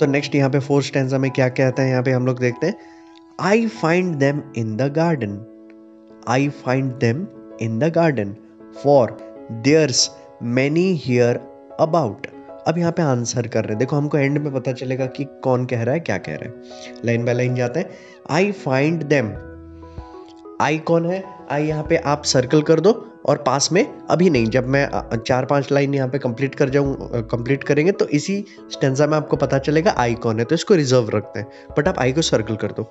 तो नेक्स्ट यहाँ पे फोर्थ स्टैंजा में क्या कहता है, यहाँ पे हम लोग देखते हैं, I find them in the garden, I find them in the garden for there's many here about. अब यहाँ पे आंसर कर रहे हैं, देखो हमको एंड में पता चलेगा कि कौन कह रहा है, क्या कह रहा है। लाइन बाय लाइन जाते हैं। आई फाइंड देम, आई कौन है, आई यहाँ पे आप सर्कल कर दो और पास में, अभी नहीं, जब मैं 4-5 लाइन यहाँ पे कंप्लीट करेंगे तो इसी स्टेंजा में आपको पता चलेगा आई कौन है, तो इसको रिजर्व रखते हैं, बट आप आई को सर्कल कर दो।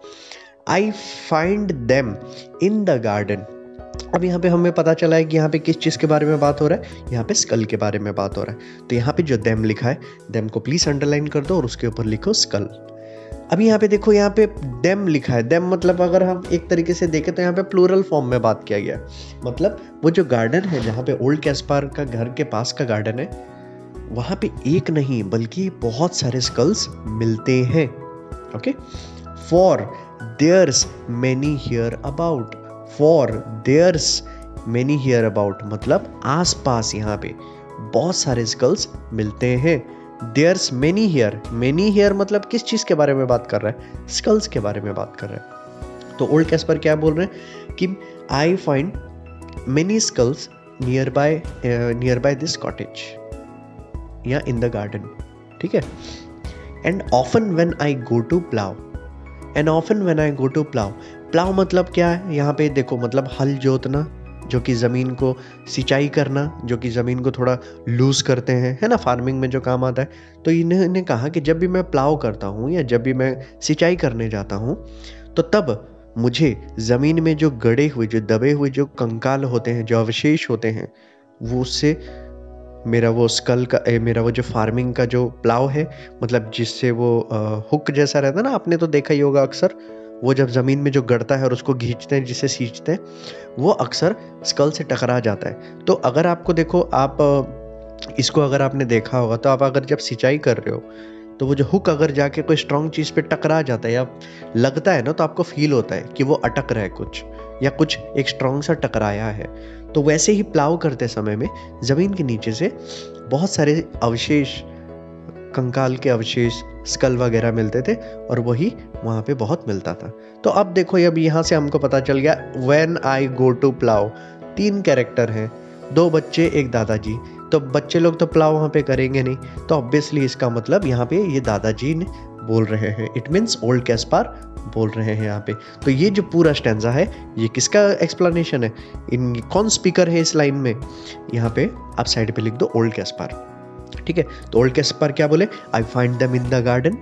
आई find them in the garden. अब यहाँ पे हमें पता चला है कि यहाँ पे किस चीज़ के बारे में बात हो रहा है, यहाँ पे स्कल के बारे में बात हो रहा है। तो यहाँ पे जो देम लिखा है, देम को प्लीज अंडरलाइन कर दो और उसके ऊपर लिखो स्कल। अब यहाँ पे देखो, यहाँ पे डेम लिखा है, डेम मतलब अगर हम एक तरीके से देखें तो यहाँ पे प्लूरल फॉर्म में बात किया गया, मतलब वो जो गार्डन है जहाँ पे ओल्ड कैस्पर का घर के पास का गार्डन है, वहाँ पे एक नहीं बल्कि बहुत सारे स्कल्स मिलते हैं। Okay, for there's many here about, for there's many here about मतलब आसपास यहाँ पे बहुत सारे स्कल्स मिलते हैं। There's many here, many here मतलब किस चीज़ के बारे में बात कर रहा है, स्कल्स के बारे में बात कर रहा है। तो ओल्ड कैस्पर क्या बोल रहे हैं कि I find many skulls near by this cottage या इन द गार्डन, ठीक है। And often when I go to plough, and often when I go to plough, plough मतलब क्या है, यहाँ पे देखो मतलब हल जोतना, जो कि ज़मीन को सिंचाई करना, जो कि ज़मीन को थोड़ा लूज करते हैं, है ना, फार्मिंग में जो काम आता है। तो इन्होंने कहा कि जब भी मैं प्लाव करता हूँ या जब भी मैं सिंचाई करने जाता हूँ तो तब मुझे ज़मीन में जो गड़े हुए, जो दबे हुए जो कंकाल होते हैं, जो अवशेष होते हैं, वो उससे मेरा वो स्कल का, मेरा वो जो फार्मिंग का जो प्लाव है, मतलब जिससे वो हुक जैसा रहता है ना, आपने तो देखा ही होगा अक्सर, वो जब ज़मीन में जो गड़ता है और उसको खींचते हैं, जिसे सींचते हैं, वो अक्सर स्कल से टकरा जाता है। तो अगर आपको देखो, आप इसको अगर आपने देखा होगा तो आप अगर जब सिंचाई कर रहे हो तो वो जो हुक अगर जाके कोई स्ट्रॉन्ग चीज़ पे टकरा जाता है या लगता है ना, तो आपको फील होता है कि वो अटक रहा है कुछ, या कुछ एक स्ट्रॉन्ग सा टकराया है। तो वैसे ही प्लाव करते समय में ज़मीन के नीचे से बहुत सारे अवशेष, कंकाल के अवशेष, स्कल वगैरह मिलते थे और वही वहाँ पे बहुत मिलता था। तो अब देखो, अब यहाँ से हमको पता चल गया, when I go to plough, 3 character हैं, 2 बच्चे, एक दादाजी। तो बच्चे लोग तो प्लाव वहाँ पे करेंगे नहीं, तो ऑब्वियसली इसका मतलब यहाँ पे ये दादाजी ने बोल रहे हैं, इट मीन्स ओल्ड कैस्पर बोल रहे हैं यहाँ पे। तो ये जो पूरा स्टैंजा है, ये किसका एक्सप्लेनेशन है, इन कौन स्पीकर है इस लाइन में, यहाँ पे आप साइड पे लिख दो ओल्ड कैस्पर, ठीक है। तो ओल्ड कैस्पर क्या बोले, आई find them in the garden,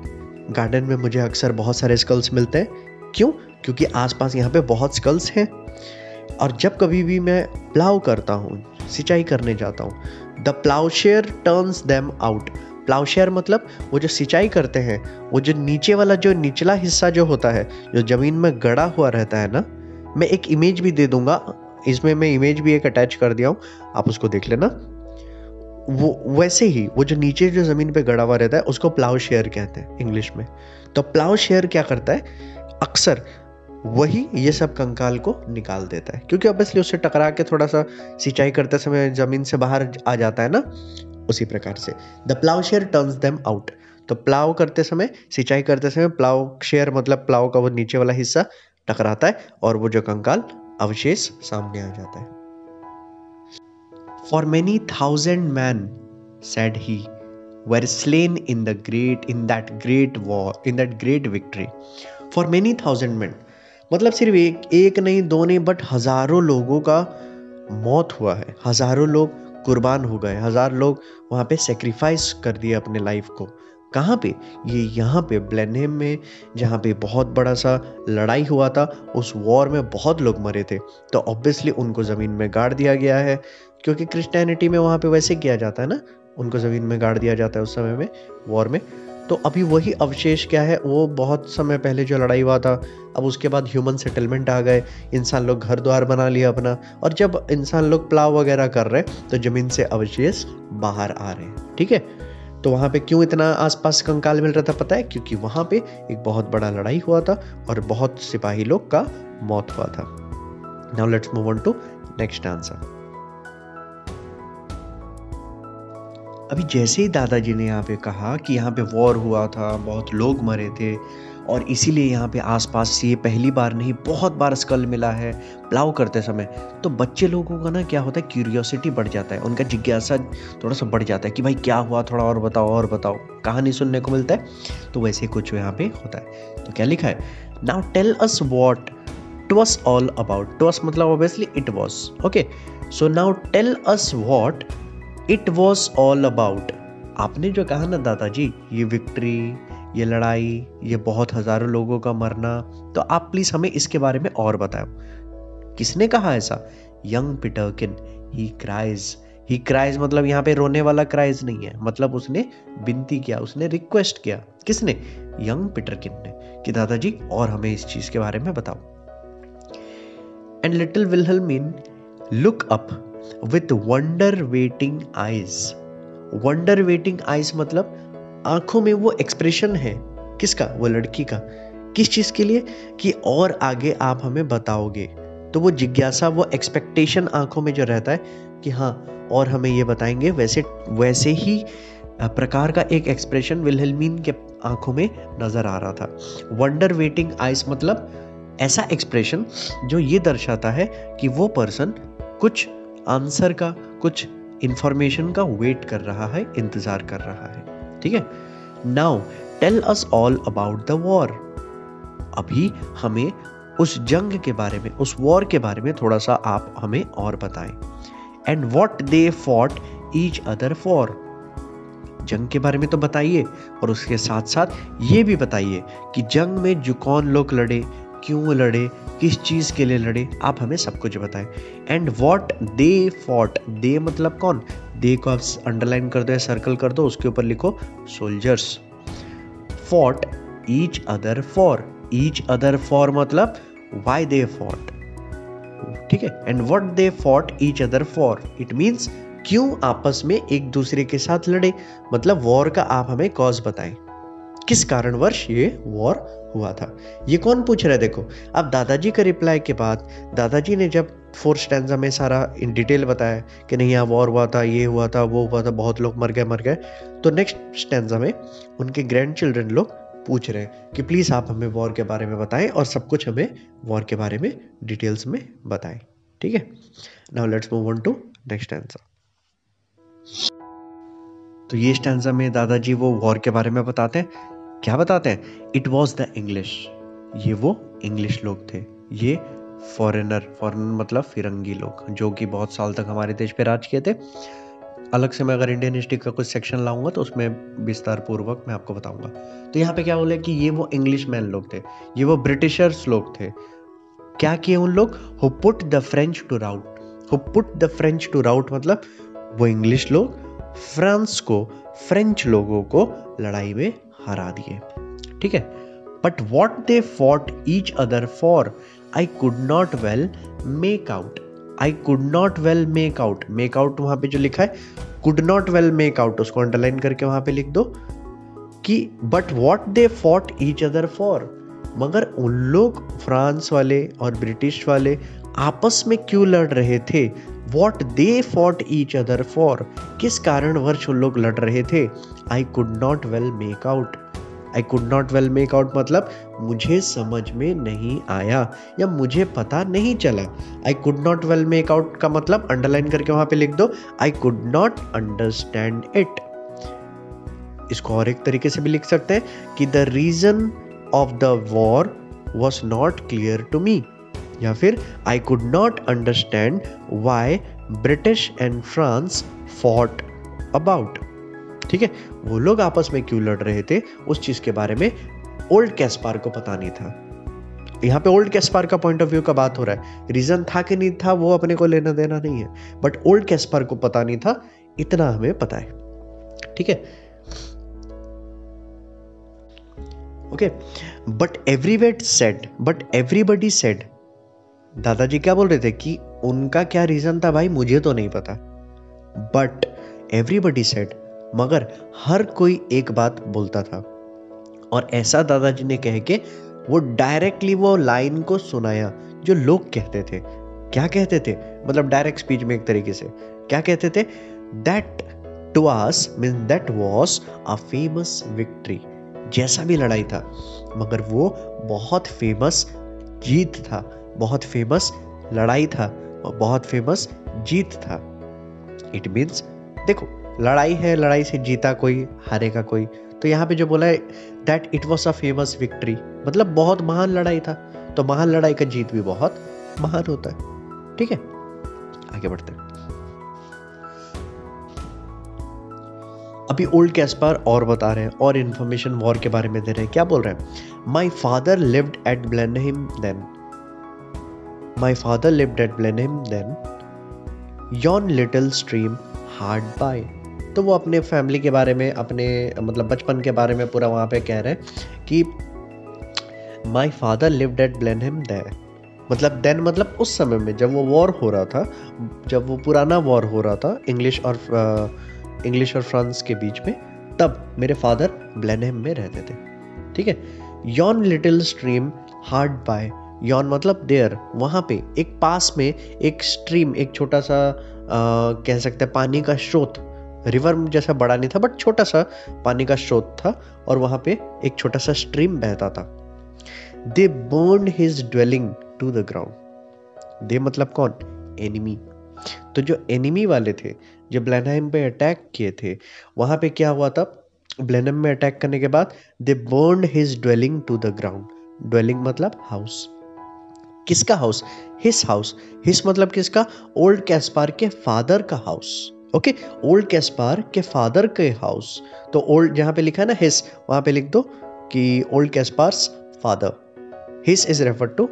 garden में मुझे अक्सर बहुत सारे स्कल्स मिलते हैं। क्यों? क्योंकि आसपास यहाँ पे बहुत स्कल्स हैं। और जब कभी भी मैं प्लाव करता हूँ, सिंचाई करने जाता हूँ, द प्लाउशेयर टर्न्स देम आउट। प्लाउशेयर मतलब वो जो सिंचाई करते हैं, वो जो नीचे वाला जो निचला हिस्सा जो होता है, जो जमीन में गड़ा हुआ रहता है ना, मैं एक इमेज भी दे दूंगा, इसमें मैं इमेज भी एक अटैच कर दिया हूँ, आप उसको देख लेना। वो वैसे ही वो जो नीचे जो ज़मीन पे गड़ा हुआ रहता है उसको प्लाउ शेयर कहते हैं इंग्लिश में। तो प्लाउ शेयर क्या करता है, अक्सर वही ये सब कंकाल को निकाल देता है, क्योंकि ऑब्वियसली उससे टकरा के थोड़ा सा सिंचाई करते समय ज़मीन से बाहर आ जाता है ना, उसी प्रकार से the plough share turns them out. तो प्लाव करते समय, सिंचाई करते समय प्लाव शेयर मतलब प्लाव का वो नीचे वाला हिस्सा टकराता है और वो जो कंकाल अवशेष सामने आ जाता है। For many thousand men, said he, were slain in that great war, in that great victory. For many thousand men, मतलब सिर्फ एक नहीं, 2 नहीं, बट हजारों लोगों का मौत हुआ है, हजारों लोग कुर्बान हो गए, 1000 लोग वहाँ पे सेक्रीफाइस कर दिए अपने लाइफ को। कहाँ पे? ये यहाँ पे ब्लेनहेम में, जहाँ पे बहुत बड़ा सा लड़ाई हुआ था, उस वॉर में बहुत लोग मरे थे। तो ऑब्वियसली उनको ज़मीन में गाड़ दिया गया है, क्योंकि क्रिश्चियनिटी में वहाँ पे वैसे किया जाता है ना, उनको ज़मीन में गाड़ दिया जाता है उस समय में, वॉर में। तो अभी वही अवशेष क्या है, वो बहुत समय पहले जो लड़ाई हुआ था, अब उसके बाद ह्यूमन सेटलमेंट आ गए, इंसान लोग घर द्वार बना लिया अपना, और जब इंसान लोग प्लाव वगैरह कर रहे हैं तो ज़मीन से अवशेष बाहर आ रहे हैं, ठीक है। तो वहाँ पे क्यों इतना आसपास कंकाल मिल रहा था पता है? क्योंकि वहाँ पे एक बहुत बड़ा लड़ाई हुआ था और बहुत सिपाही लोग का मौत हुआ था। Now let's move on to next answer. अभी जैसे ही दादाजी ने यहाँ पे कहा कि यहाँ पे वॉर हुआ था, बहुत लोग मरे थे और इसीलिए यहाँ पे आसपास ये पहली बार नहीं बहुत बार स्कल मिला है प्लाव करते समय, तो बच्चे लोगों का ना क्या होता है, क्यूरियोसिटी बढ़ जाता है, उनका जिज्ञासा थोड़ा सा बढ़ जाता है कि भाई क्या हुआ, थोड़ा और बताओ, कहानी सुनने को मिलता है। तो वैसे कुछ यहाँ पे होता है। तो क्या लिखा है, now tell us what it was all about. To us मतलब obviously it was, okay. So now tell us what it was all about. आपने जो कहा ना दादाजी, ये विक्ट्री, ये लड़ाई, ये बहुत हजारों लोगों का मरना, तो आप प्लीज हमें इसके बारे में और बताओ। किसने कहा ऐसा? यंग पीटरकिन। ही क्राइज मतलब यहाँ पे रोने वाला क्राइज नहीं है, मतलब उसने विनती किया, उसने रिक्वेस्ट किया। किसने? यंग पीटरकिन ने, कि दादाजी और हमें इस चीज के बारे में बताओ। And little Wilhelmine look up with wonder waiting eyes. Wonder waiting eyes मतलब आंखों में वो एक्सप्रेशन है, किसका? वो लड़की का। किस चीज के लिए? कि और आगे आप हमें बताओगे। तो वो जिज्ञासा, वो एक्सपेक्टेशन आंखों में जो रहता है कि हाँ और हमें ये बताएंगे, वैसे ही प्रकार का एक एक्सप्रेशन विल्हेल्मीन के आंखों में नजर आ रहा था। वंडर वेटिंग आईज मतलब ऐसा एक्सप्रेशन जो ये दर्शाता है कि वो पर्सन कुछ आंसर का, कुछ इंफॉर्मेशन का वेट कर रहा है, इंतजार कर रहा है। ठीक है। Now tell us all about the war. अभी हमें उस जंग के बारे में, उस वॉर के बारे में थोड़ा सा आप हमें और बताएं। And what they fought each other for. जंग के बारे में तो बताइए, और उसके साथ साथ ये भी बताइए कि जंग में जो कौन लोग लड़े, क्यों लड़े, किस चीज के लिए लड़े, आप हमें सब कुछ बताएं। And what they fought. They मतलब कौन? दे को आप अंडरलाइन कर दो या सर्कल कर दो, उसके ऊपर लिखो soldiers. Fought each other for. Each other for मतलब व्हाई दे फॉट। ठीक है। And what they fought each other for, it means क्यों आपस में एक दूसरे के साथ लड़े, मतलब वॉर का आप हमें कॉज बताएं, किस कारणवश ये वॉर हुआ था। ये कौन पूछ रहा है? देखो, अब दादाजी के रिप्लाई के बाद, दादाजी ने जब 4th स्टैंजा में सारा इन डिटेल बताया कि नहीं यहाँ वॉर हुआ था, ये हुआ था, वो हुआ था, बहुत लोग मर गए, तो नेक्स्ट स्टैंजा में उनके ग्रैंड चिल्ड्रन लोग पूछ रहे हैं कि प्लीज आप हमें वॉर के बारे में बताएं और सब कुछ हमें वॉर के बारे में डिटेल्स में बताएं। ठीक है। Now let's move on to next stanza. तो ये स्टैंजा में दादाजी वो वॉर के बारे में बताते हैं। क्या बताते हैं? It was the English. ये वो इंग्लिश लोग थे, ये फॉरेनर मतलब फिरंगी लोग, जो कि बहुत साल तक हमारे देश पे राज किए थे। अलग से मैं अगर इंडियन हिस्ट्री का कुछ सेक्शन लाऊंगा तो उसमें विस्तार पूर्वक मैं आपको बताऊंगा। तो यहाँ पे क्या बोले कि ये वो इंग्लिश मैन लोग थे, ये वो ब्रिटिशर्स लोग थे। क्या किए उन लोग? Who put the French to rout. Who put the French to rout मतलब वो इंग्लिश लोग फ्रांस को, फ्रेंच लोगों को लड़ाई में हरा दिए। ठीक है। But what they fought each other for I could not well make out. I could not well make out. Make out वहां पे जो लिखा है could not well make out, उसको अंडरलाइन करके वहां पे लिख दो कि but what they fought each other for, मगर उन लोग फ्रांस वाले और ब्रिटिश वाले आपस में क्यों लड़ रहे थे? What they fought each other for, किस कारणवश उन लोग लड़ रहे थे? आई could not well make out. I could not well make out मतलब मुझे समझ में नहीं आया या मुझे पता नहीं चला। आई could not well make out का मतलब अंडरलाइन करके वहां पे लिख दो, आई कुड नॉट अंडरस्टैंड इट। इसको और एक तरीके से भी लिख सकते हैं कि the reason of the war was not clear to me, या फिर I could not understand why British and France fought about. ठीक है। वो लोग आपस में क्यों लड़ रहे थे उस चीज के बारे में ओल्ड कैस्पार को पता नहीं था। यहाँ पे ओल्ड कैस्पार का पॉइंट ऑफ व्यू का बात हो रहा है, रीजन था कि नहीं था वो अपने को लेना देना नहीं है, बट ओल्ड कैस्पार को पता नहीं था, इतना हमें पता है। ठीक है। ओके। But everybody said. दादाजी क्या बोल रहे थे कि उनका क्या रीजन था भाई मुझे तो नहीं पता, बट एवरीबडी सेड, मगर हर कोई एक बात बोलता था। और ऐसा दादाजी ने कह के वो डायरेक्टली वो लाइन को सुनाया जो लोग कहते थे। क्या कहते थे? मतलब डायरेक्ट स्पीच में एक तरीके से क्या कहते थे? That to us mean that was a famous victory, जैसा भी लड़ाई था मगर वो बहुत फेमस जीत था, बहुत फेमस लड़ाई था और बहुत फेमस जीत था। इट मीन्स देखो लड़ाई है, लड़ाई से जीता कोई, हारेगा कोई। तो यहाँ पे जो बोला है that it was a famous victory, मतलब बहुत महान लड़ाई था। तो महान लड़ाई का जीत भी बहुत महान होता है। ठीक है, आगे बढ़ते हैं। अभी ओल्ड कैस्पर और बता रहे हैं और इंफॉर्मेशन वॉर के बारे में दे रहे हैं। क्या बोल रहे हैं? My father lived at Blenheim then, my father lived at Blenheim then, yon little stream hard by. तो वो अपने फैमिली के बारे में, अपने मतलब बचपन के बारे में पूरा वहां पे कह रहे हैं कि my father lived at Blenheim then, मतलब देन मतलब उस समय में जब वो वॉर हो रहा था, जब वो पुराना वॉर हो रहा था इंग्लिश और फ्रांस के बीच में, तब मेरे फादर ब्लेनहिम में रहते थे। ठीक है, yon little stream hard by, yon मतलब देयर, वहां पे एक पास में एक स्ट्रीम, एक छोटा सा कह सकते हैं पानी का स्रोत, रिवर जैसा बड़ा नहीं था बट छोटा सा पानी का स्रोत था और वहां पे एक छोटा सा स्ट्रीम बहता था। They burned his dwelling to the ground, they मतलब कौन? एनिमी। तो जो एनिमी वाले थे, जो ब्लेनहाइम पे अटैक किए थे, वहां पे क्या हुआ था? ब्लेनहाइम में अटैक करने के बाद they burned his dwelling to the ground. Dwelling मतलब हाउस। किसका हाउस? His house. हिज मतलब किसका? ओल्ड कैस्पार के फादर का हाउस। ओके, ओल्ड कैस्पार के फादर के हाउस। तो ओल्ड जहां पे लिखा है ना हिज, वहां पे लिख दो कि old Kaspar's father, his is refer to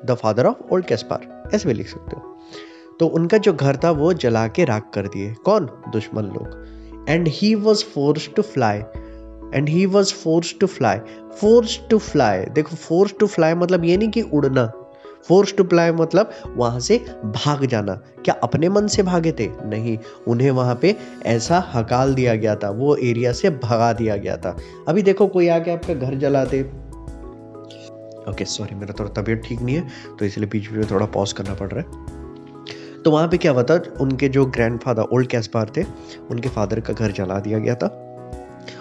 the father of old Kaspar, ऐसे भी लिख सकते हो। तो उनका जो घर था वो जला के राख कर दिए। कौन? दुश्मन लोग। And he was forced to fly, and he was forced to fly. Forced to fly, देखो फोर्स्ड टू फ्लाई मतलब ये नहीं कि उड़ना, फोर्स्ड टू फ्लाई मतलब वहां से भाग जाना। क्या अपने मन से भागे थे? नहीं, उन्हें वहां पे ऐसा हकाल दिया गया था, वो एरिया से भगा दिया गया था। अभी देखो कोई आके आपका घर जला दे, ओके सॉरी मेरा थोड़ा तबीयत ठीक नहीं है तो इसलिए बीच में थोड़ा पॉज करना पड़ रहा है। तो वहां पे क्या हुआ था? उनके जो ग्रैंडफादर ओल्ड कैस्पार थे, उनके फादर का घर जला दिया गया था।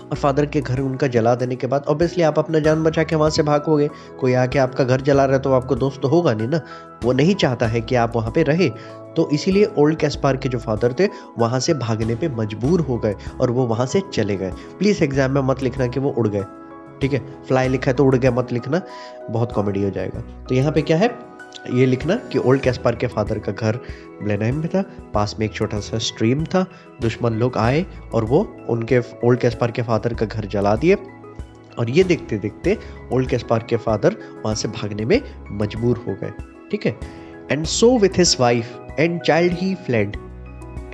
और फादर के घर उनका जला देने के बाद ऑब्वियसली आप अपना जान बचा के वहां से भागोगे। कोई आके आपका घर जला रहा है तो आपको दोस्त तो होगा नहीं ना, वो नहीं चाहता है कि आप वहां पे रहे। तो इसीलिए ओल्ड कैस्पार के जो फादर थे वहां से भागने पे मजबूर हो गए और वो वहां से चले गए। प्लीज एग्जाम में मत लिखना कि वो उड़ गए, ठीक है? फ्लाई लिखा है तो उड़ गया मत लिखना, बहुत कॉमेडी हो जाएगा। तो यहाँ पे क्या है, ये लिखना कि ओल्ड कैस्पार के फादर का घर ब्लेनहाइम में था, पास में एक छोटा सा स्ट्रीम था, दुश्मन लोग आए और वो उनके ओल्ड कैस्पार के फादर का घर जला दिए। और ये देखते देखते ओल्ड कैस्पार के फादर वहां से भागने में मजबूर हो गए। ठीक है, and so with his wife and child he fled,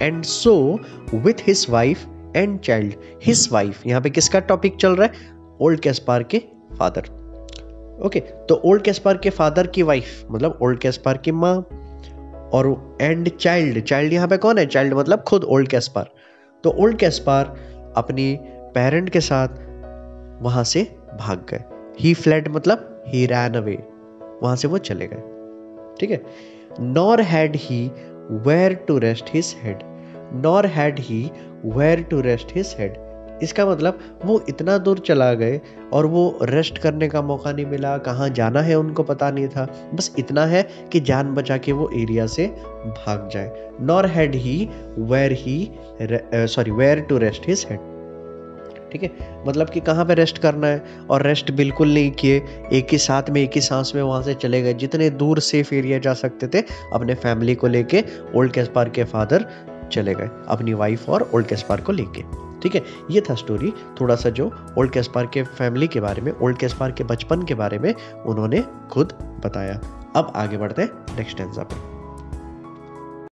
and so with his wife and child. His wife, यहाँ पे किसका टॉपिक चल रहा है? ओल्ड कैस्पार के फादर। ओके, तो ओल्ड कैस्पार के फादर की वाइफ मतलब ओल्ड कैस्पार की माँ, और एंड चाइल्ड, चाइल्ड यहाँ पे कौन है? चाइल्ड मतलब खुद ओल्ड कैस्पार। तो ओल्ड कैस्पार अपनी पेरेंट के साथ वहां से भाग गए। ही फ्लेड मतलब ही रैन अवे, वहां से वो चले गए। ठीक है, nor had he where to rest his head, nor had he where to rest his head. इसका मतलब वो इतना दूर चला गए और वो रेस्ट करने का मौका नहीं मिला, कहाँ जाना है उनको पता नहीं था, बस इतना है कि जान बचा के वो एरिया से भाग जाए। Nor had he where to rest his head. ठीक है, मतलब कि कहाँ पे रेस्ट करना है, और रेस्ट बिल्कुल नहीं किए, एक ही साथ में एक ही सांस में वहां से चले गए। जितने दूर सेफ एरिया जा सकते थे अपने फैमिली को लेके ओल्ड कैस्पार के फादर चले गए, अपनी वाइफ और ओल्ड कैस्पार को लेके। ठीक है, ये था स्टोरी थोड़ा सा जो ओल्ड कैस्पार के फैमिली के बारे में, ओल्ड कैस्पार के बचपन के बारे में उन्होंने खुद बताया। अब आगे बढ़ते हैं नेक्स्ट स्टैंजा पे।